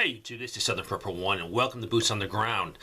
Hey YouTube, this is Southern Prepper 1 and welcome to Boots on the Ground.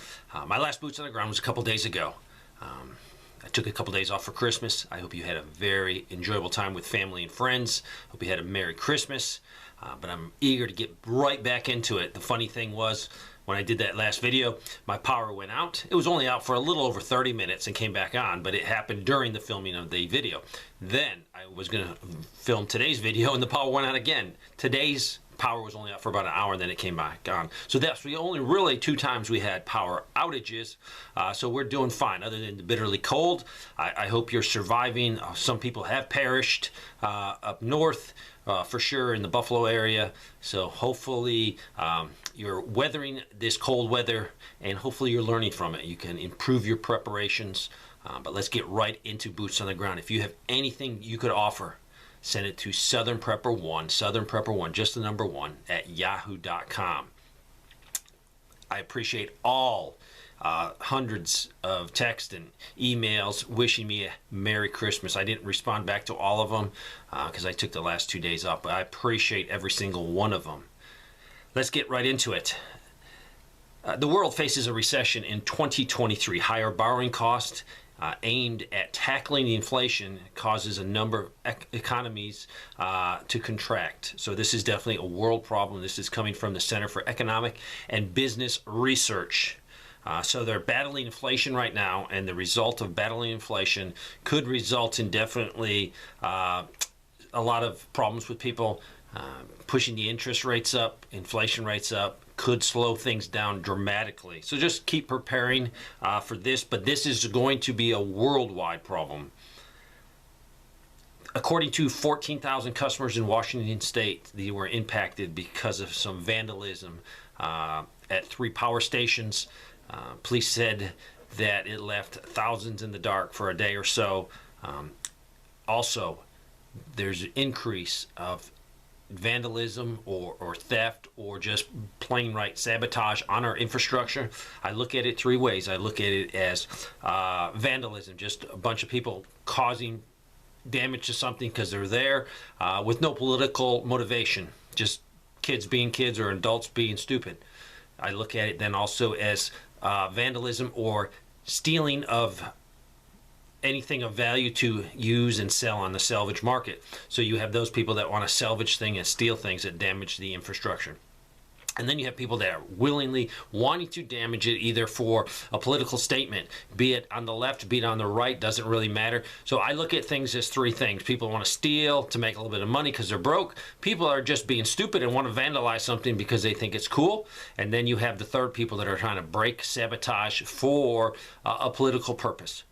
My last Boots on the Ground was a couple days ago. I took a couple days off for Christmas. I hope you had a very enjoyable time with family and friends. Hope you had a Merry Christmas. But I'm eager to get right back into it. The funny thing was, when I did that last video, my power went out. It was only out for a little over 30 minutes and came back on, but it happened during the filming of the video. Then I was going to film today's video and the power went out again. Today's power was only out for about an hour and then it came back on. So that's the only really 2 times we had power outages. So we're doing fine other than the bitterly cold. I hope you're surviving. Some people have perished up north for sure in the Buffalo area. So hopefully you're weathering this cold weather and hopefully you're learning from it. You can improve your preparations. But let's get right into Boots on the Ground. If you have anything you could offer, send it to Southern Prepper 1, just the number 1, at yahoo.com. I appreciate all hundreds of texts and emails wishing me a Merry Christmas. I didn't respond back to all of them because I took the last 2 days off, but I appreciate every single one of them. Let's get right into it. The world faces a recession in 2023. Higher borrowing costs aimed at tackling the inflation causes a number of economies to contract. So this is definitely a world problem. This is coming from the Center for Economic and Business Research. So they're battling inflation right now, and the result of battling inflation could result in definitely a lot of problems with people. Pushing the interest rates up, inflation rates up, could slow things down dramatically. So just keep preparing for this, but this is going to be a worldwide problem. According to 14,000 customers in Washington State, they were impacted because of some vandalism at 3 power stations. Police said that it left thousands in the dark for a day or so. Also, there's an increase of vandalism or theft or just plain right sabotage on our infrastructure. I look at it 3 ways. I look at it as vandalism, just a bunch of people causing damage to something because they're there with no political motivation, just kids being kids or adults being stupid. I look at it then also as vandalism or stealing of anything of value to use and sell on the salvage market. So you have those people that want to salvage things and steal things that damage the infrastructure. And then you have people that are willingly wanting to damage it either for a political statement, be it on the left, be it on the right, doesn't really matter. So I look at things as 3 things. People want to steal to make a little bit of money because they're broke. People are just being stupid and want to vandalize something because they think it's cool. And then you have the third people that are trying to break, sabotage for a political purpose.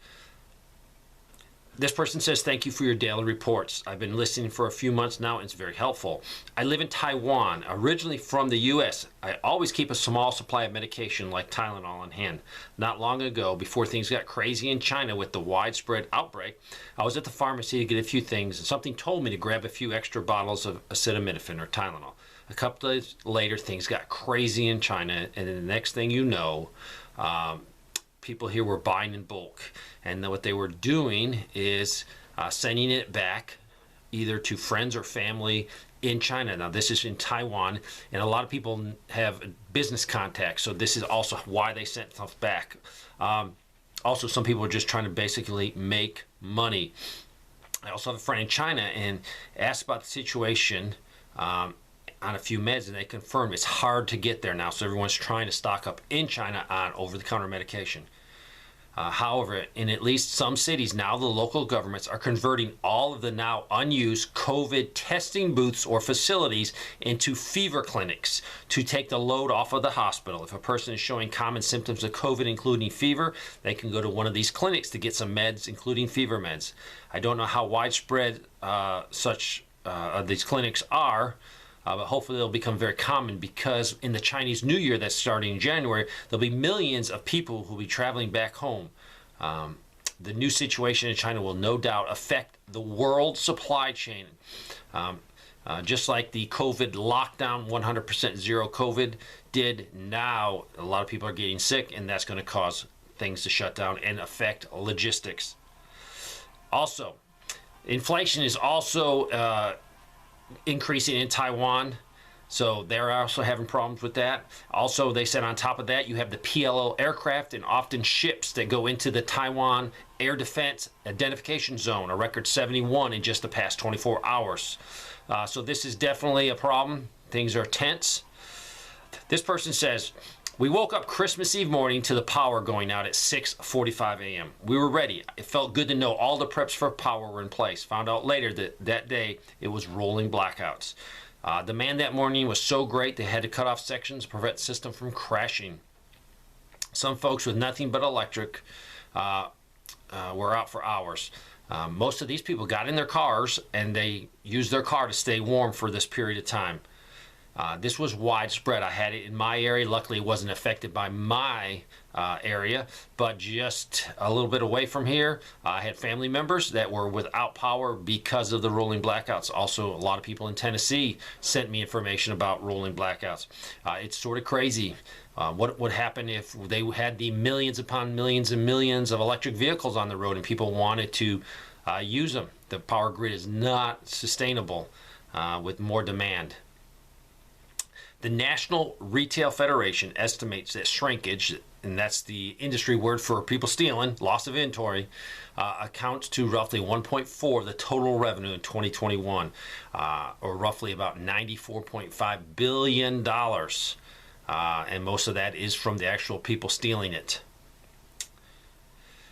This person says, thank you for your daily reports. I've been listening for a few months now and it's very helpful. I live in Taiwan, originally from the US. I always keep a small supply of medication like Tylenol on hand. Not long ago, before things got crazy in China with the widespread outbreak, I was at the pharmacy to get a few things and something told me to grab a few extra bottles of acetaminophen or Tylenol. A couple days later, things got crazy in China and then the next thing you know, people here were buying in bulk, and what they were doing is sending it back either to friends or family in China. Now this is in Taiwan, and a lot of people have business contacts, so this is also why they sent stuff back. Also, some people are just trying to basically make money. I also have a friend in China and asked about the situation on a few meds, and they confirmed it's hard to get there now, so everyone's trying to stock up in China on over-the-counter medication. However, in at least some cities now, the local governments are converting all of the now unused COVID testing booths or facilities into fever clinics to take the load off of the hospital. If a person is showing common symptoms of COVID, including fever, they can go to one of these clinics to get some meds, including fever meds. I don't know how widespread these clinics are, but hopefully they'll become very common because in the Chinese New Year that's starting in January, there'll be millions of people who will be traveling back home. The new situation in China will no doubt affect the world supply chain. Just like the COVID lockdown, 100% zero COVID did, now a lot of people are getting sick, and that's going to cause things to shut down and affect logistics. Also, inflation is also increasing in Taiwan. So they're also having problems with that. Also, they said on top of that, you have the PLO aircraft and often ships that go into the Taiwan Air Defense Identification Zone, a record 71 in just the past 24 hours. So this is definitely a problem. Things are tense. This person says, we woke up Christmas Eve morning to the power going out at 6:45 a.m. We were ready. It felt good to know all the preps for power were in place. Found out later that day it was rolling blackouts. Demand that morning was so great they had to cut off sections to prevent the system from crashing. Some folks with nothing but electric were out for hours. Most of these people got in their cars and they used their car to stay warm for this period of time. This was widespread. I had it in my area. Luckily, it wasn't affected by my area, but just a little bit away from here, I had family members that were without power because of the rolling blackouts. Also, a lot of people in Tennessee sent me information about rolling blackouts. It's sort of crazy. What would happen if they had the millions upon millions and millions of electric vehicles on the road and people wanted to use them? The power grid is not sustainable with more demand. The National Retail Federation estimates that shrinkage, and that's the industry word for people stealing, loss of inventory, accounts to roughly 1.4 of the total revenue in 2021, or roughly about $94.5 billion. And most of that is from the actual people stealing it.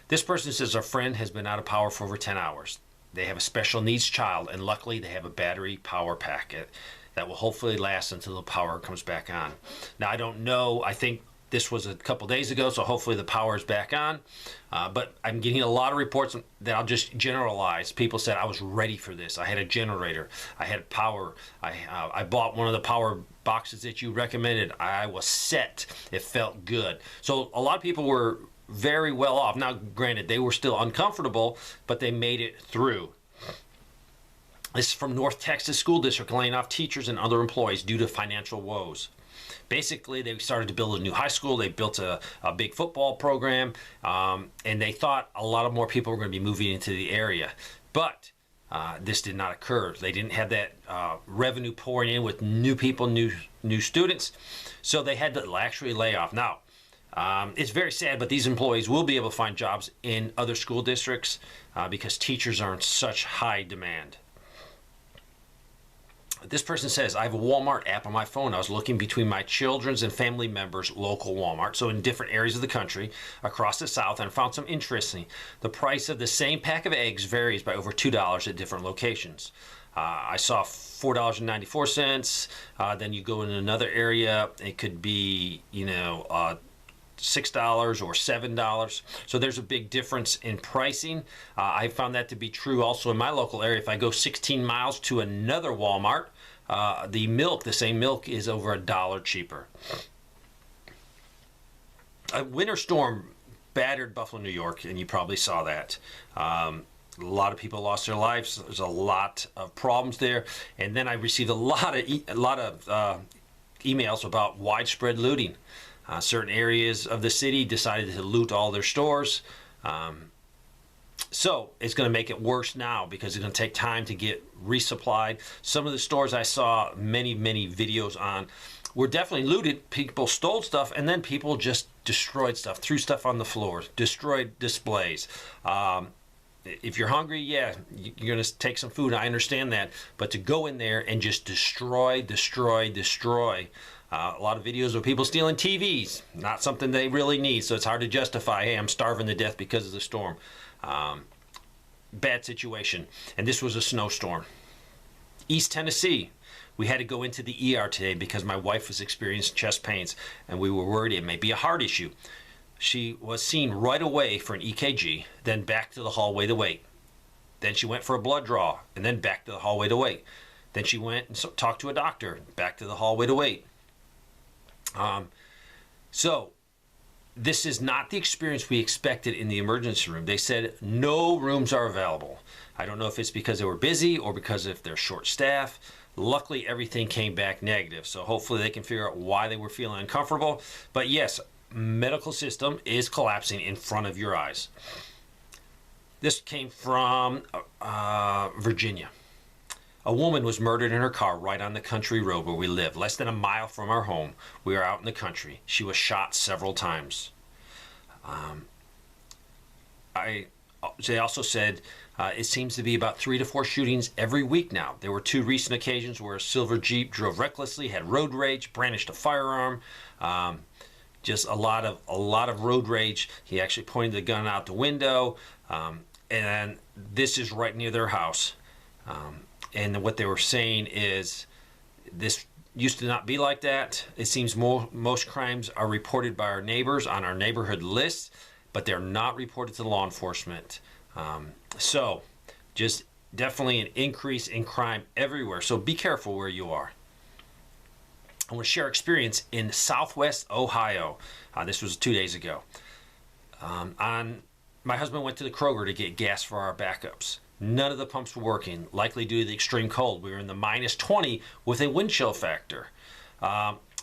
This person says our friend has been out of power for over 10 hours. They have a special needs child, and luckily they have a battery power pack that will hopefully last until the power comes back on. Now, I don't know. I think this was a couple days ago, so hopefully the power is back on. But I'm getting a lot of reports that I'll just generalize. People said, I was ready for this. I had a generator. I had power. I bought one of the power boxes that you recommended. I was set. It felt good. So a lot of people were very well off. Now, granted, they were still uncomfortable, but they made it through. This is from North Texas School District, laying off teachers and other employees due to financial woes. Basically, they started to build a new high school. They built a big football program, and they thought a lot of more people were going to be moving into the area. But this did not occur. They didn't have that revenue pouring in with new people, new students, so they had to actually lay off. Now, it's very sad, but these employees will be able to find jobs in other school districts because teachers are in such high demand. This person says, I have a Walmart app on my phone. I was looking between my children's and family members' local Walmart, so in different areas of the country, across the South, and found some interesting. The price of the same pack of eggs varies by over $2 at different locations. I saw $4.94. Then you go in another area, it could be, $6 or $7. So there's a big difference in pricing. I found that to be true also in my local area. If I go 16 miles to another Walmart, the same milk is over $1 cheaper. A winter storm battered Buffalo, New York, and you probably saw that. A lot of people lost their lives. There's a lot of problems there. And then I received a lot of emails about widespread looting. Certain areas of the city decided to loot all their stores. So it's going to make it worse now because it's going to take time to get resupplied. Some of the stores I saw many videos on were definitely looted. People stole stuff, and then people just destroyed stuff, threw stuff on the floor, destroyed displays. If you're hungry, yeah, you're going to take some food. I understand that. But to go in there and just destroy. A lot of videos of people stealing TVs, not something they really need, so it's hard to justify, hey, I'm starving to death because of the storm. Bad situation. And this was a snowstorm. East Tennessee, we had to go into the ER today because my wife was experiencing chest pains, and we were worried it may be a heart issue. She was seen right away for an EKG, then back to the hallway to wait. Then she went for a blood draw, and then back to the hallway to wait. Then she went and talked to a doctor, back to the hallway to wait. So this is not the experience we expected in the emergency room. They said no rooms are available. I don't know if it's because they were busy or because if they're short staff. Luckily, everything came back negative. So hopefully they can figure out why they were feeling uncomfortable. But yes, medical system is collapsing in front of your eyes. This came from Virginia. A woman was murdered in her car right on the country road where we live, less than a mile from our home. We are out in the country. She was shot several times. They also said it seems to be about 3 to 4 shootings every week now. There were 2 recent occasions where a silver Jeep drove recklessly, had road rage, brandished a firearm. Just a lot of road rage. He actually pointed the gun out the window, and this is right near their house. And what they were saying is this used to not be like that. It seems most crimes are reported by our neighbors on our neighborhood list, but they're not reported to law enforcement. So just definitely an increase in crime everywhere. So be careful where you are. I want to share experience in Southwest Ohio. This was 2 days ago. My husband went to the Kroger to get gas for our backups. None of the pumps were working, likely due to the extreme cold. We were in the minus 20 with a wind chill factor.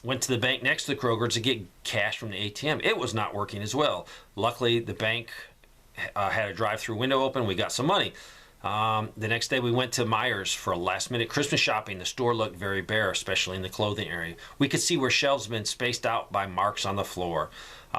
Went to the bank next to the Kroger to get cash from the ATM. It was not working as well. Luckily, the bank had a drive-through window open. We got some money. The next day we went to Meijer's for last-minute Christmas shopping. The store looked very bare, especially in the clothing area. We could see where shelves had been spaced out by marks on the floor.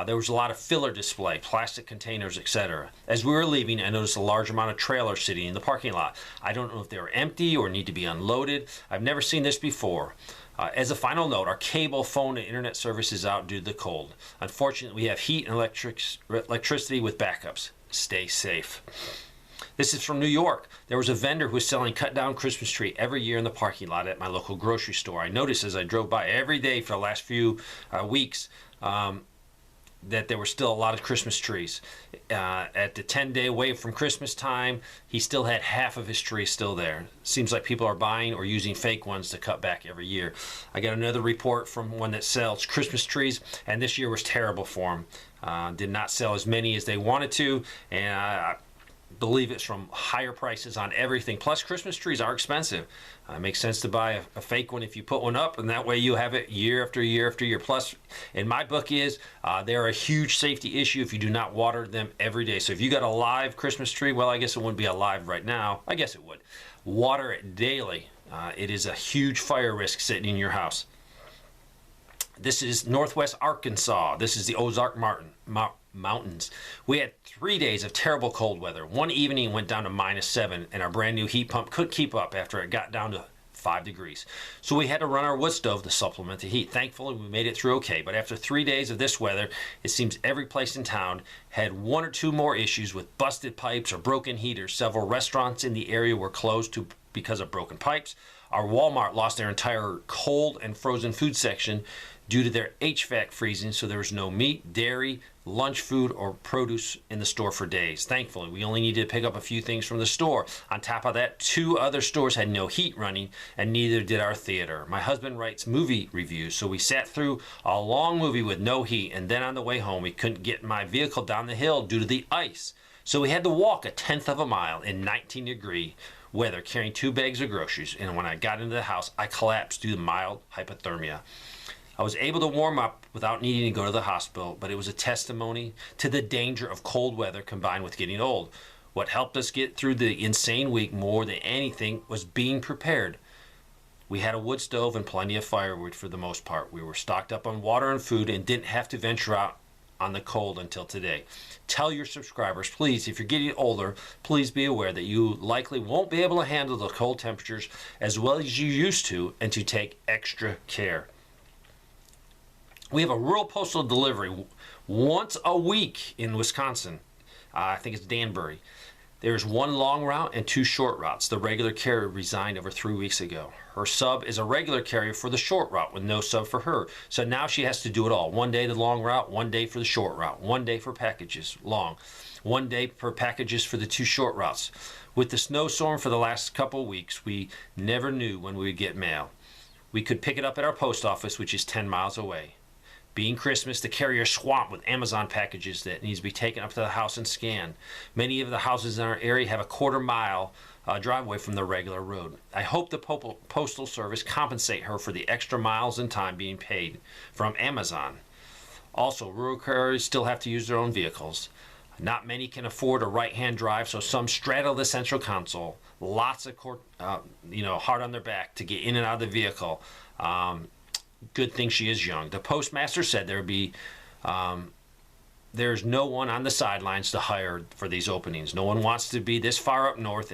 There was a lot of filler display, plastic containers, etc. As we were leaving, I noticed a large amount of trailers sitting in the parking lot. I don't know if they were empty or need to be unloaded. I've never seen this before. As a final note, our cable, phone, and internet service is out due to the cold. Unfortunately, we have heat and electricity with backups. Stay safe. This is from New York. There was a vendor who was selling cut-down Christmas tree every year in the parking lot at my local grocery store. I noticed as I drove by every day for the last few weeks that there were still a lot of Christmas trees. At the 10-day wave from Christmas time, he still had half of his tree still there. Seems like people are buying or using fake ones to cut back every year. I got another report from one that sells Christmas trees, and this year was terrible for them. Did not sell as many as they wanted to, and I believe it's from higher prices on everything. Plus, Christmas trees are expensive. It makes sense to buy a fake one if you put one up, and that way you have it year after year after year. Plus, in my book they're a huge safety issue if you do not water them every day. So if you got a live Christmas tree, well, I guess it wouldn't be alive right now. I guess it would. Water it daily. It is a huge fire risk sitting in your house. This is Northwest Arkansas. This is the Ozark Mountains. We had 3 days of terrible cold weather. One evening went down to -7, and our brand new heat pump couldn't keep up after it got down to 5 degrees. So we had to run our wood stove to supplement the heat. Thankfully, we made it through okay. But after 3 days of this weather, it seems every place in town had 1 or 2 more issues with busted pipes or broken heaters. Several restaurants in the area were closed because of broken pipes. Our Walmart lost their entire cold and frozen food section due to their HVAC freezing, so there was no meat, dairy, lunch food, or produce in the store for days. Thankfully, we only needed to pick up a few things from the store. On top of that, 2 other stores had no heat running, and neither did our theater. My husband writes movie reviews, so we sat through a long movie with no heat, and then on the way home, we couldn't get my vehicle down the hill due to the ice. So we had to walk a 1/10 of a mile in 19-degree weather, carrying 2 bags of groceries, and when I got into the house, I collapsed due to mild hypothermia. I was able to warm up without needing to go to the hospital, but it was a testimony to the danger of cold weather combined with getting old. What helped us get through the insane week more than anything was being prepared. We had a wood stove and plenty of firewood for the most part. We were stocked up on water and food and didn't have to venture out on the cold until today. Tell your subscribers, please, if you're getting older, please be aware that you likely won't be able to handle the cold temperatures as well as you used to, and to take extra care. We have a rural postal delivery once a week in Wisconsin. I think it's Danbury. There's 1 long route and 2 short routes. The regular carrier resigned over 3 weeks ago. Her sub is a regular carrier for the short route with no sub for her. So now she has to do it all. 1 day the long route, 1 day for the short route, 1 day for packages long, 1 day for packages for the 2 short routes. With the snowstorm for the last couple of weeks, we never knew when we would get mail. We could pick it up at our post office, which is 10 miles away. Being Christmas, the carrier is swamped with Amazon packages that needs to be taken up to the house and scanned. Many of the houses in our area have a quarter-mile driveway from the regular road. I hope the Postal Service compensate her for the extra miles and time being paid from Amazon. Also, rural carriers still have to use their own vehicles. Not many can afford a right-hand drive, so some straddle the central console. lots of hard on their back to get in and out of the vehicle. Good thing she is young. The postmaster said there's no one on the sidelines to hire for these openings. No one wants to be this far up north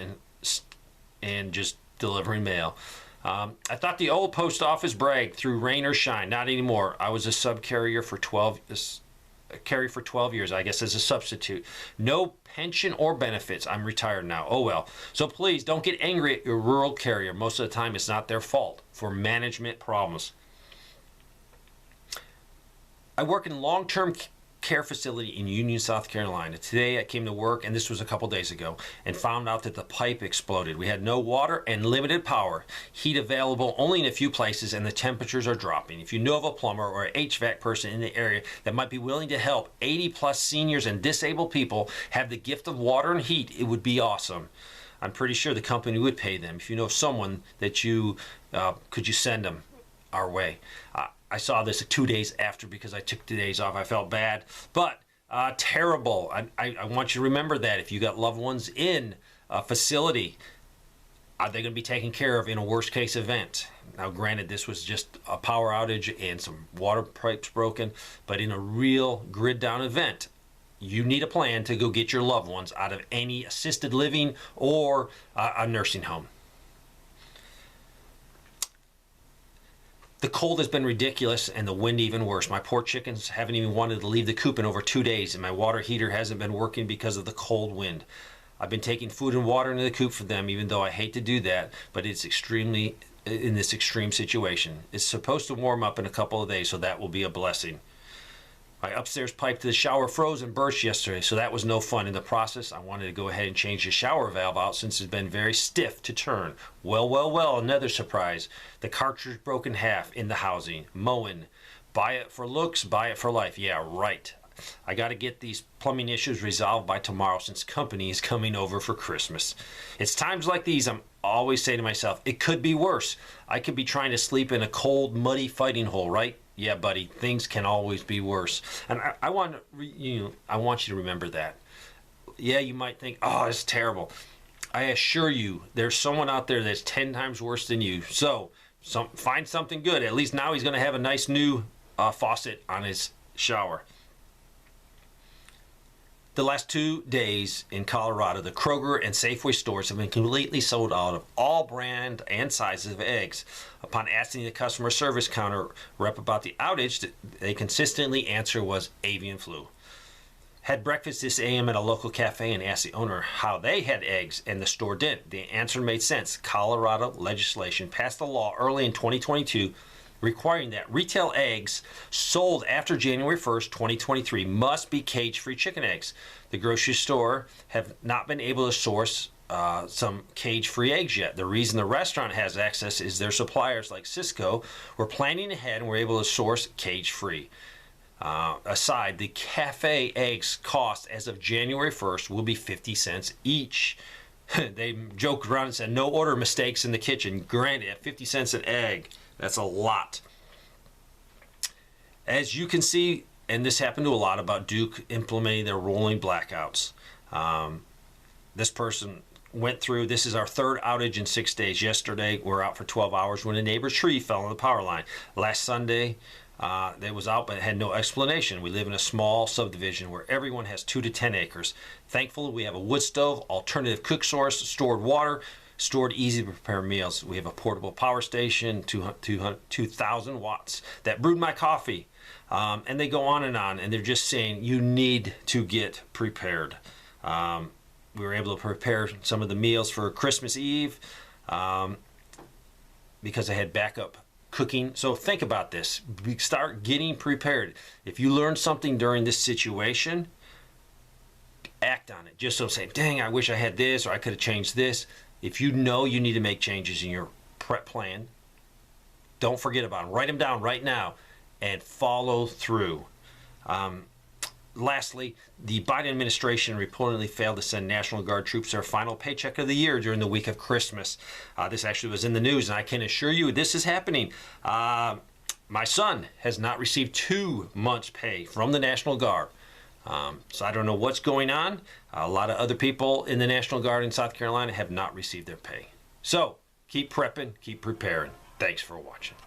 and just delivering mail. I thought the old post office bragged through rain or shine. Not anymore. I was a subcarrier for 12 years, I guess, as a substitute. No pension or benefits. I'm retired now. Oh well. So please don't get angry at your rural carrier. Most of the time it's not their fault for management problems. I work in long-term care facility in Union, South Carolina. Today I came to work, and this was a couple days ago, and found out that the pipe exploded. We had no water and limited power. Heat available only in a few places, and the temperatures are dropping. If you know of a plumber or an HVAC person in the area that might be willing to help 80-plus seniors and disabled people have the gift of water and heat, it would be awesome. I'm pretty sure the company would pay them. If you know of someone that could you send them our way? I saw this 2 days after because I took 2 days off. I felt bad, but terrible. I want you to remember that if you got loved ones in a facility, are they going to be taken care of in a worst case event? Now, granted, this was just a power outage and some water pipes broken, but in a real grid down event, you need a plan to go get your loved ones out of any assisted living or a nursing home. The cold has been ridiculous and the wind even worse. My poor chickens haven't even wanted to leave the coop in over 2 days, and my water heater hasn't been working because of the cold wind. I've been taking food and water into the coop for them, even though I hate to do that, but it's extremely in this extreme situation. It's supposed to warm up in a couple of days, so that will be a blessing. My upstairs pipe to the shower froze and burst yesterday, so that was no fun. In the process, I wanted to go ahead and change the shower valve out since it's been very stiff to turn. Well, another surprise. The cartridge broke in half in the housing. Mowing. Buy it for looks, buy it for life. Yeah, right. I got to get these plumbing issues resolved by tomorrow since company is coming over for Christmas. It's times like these I'm always saying to myself, it could be worse. I could be trying to sleep in a cold, muddy fighting hole, right? Yeah, buddy, things can always be worse. And I want you to remember that. Yeah, you might think, oh, it's terrible. I assure you, there's someone out there that's 10 times worse than you. So find something good. At least now he's going to have a nice new faucet on his shower. The last 2 days in Colorado, the Kroger and Safeway stores have been completely sold out of all brand and sizes of eggs. Upon asking the customer service counter rep about the outage, they consistently answer was avian flu. Had breakfast this AM at a local cafe and asked the owner how they had eggs and the store didn't. The answer made sense. Colorado legislation passed a law early in 2022 requiring that retail eggs sold after January 1st, 2023 must be cage-free chicken eggs. The grocery store have not been able to source some cage-free eggs yet. The reason the restaurant has access is their suppliers like Cisco were planning ahead and were able to source cage-free. Aside, the cafe eggs cost as of January 1st will be 50 cents each. They joked around and said no order mistakes in the kitchen. Granted, at 50 cents an egg, that's a lot. As you can see, and this happened to a lot about Duke implementing their rolling blackouts. This person went through, this is our third outage in 6 days. Yesterday, we're out for 12 hours when a neighbor's tree fell on the power line. Last Sunday, it was out but had no explanation. We live in a small subdivision where everyone has 2 to 10 acres. Thankfully, we have a wood stove, alternative cook source, stored water, stored easy to prepare meals. We have a portable power station, 2,000 watts, that brewed my coffee. And they go on, and they're just saying you need to get prepared. We were able to prepare some of the meals for Christmas Eve because I had backup cooking. So think about this. Start getting prepared. If you learn something during this situation, act on it. Just don't say, dang, I wish I had this, or I could have changed this. If you know you need to make changes in your prep plan, don't forget about them. Write them down right now and follow through. Lastly, the Biden administration reportedly failed to send National Guard troops their final paycheck of the year during the week of Christmas. This actually was in the news, and I can assure you this is happening. My son has not received 2 months' pay from the National Guard. So I don't know what's going on. A lot of other people in the National Guard in South Carolina have not received their pay. So keep prepping, keep preparing. Thanks for watching.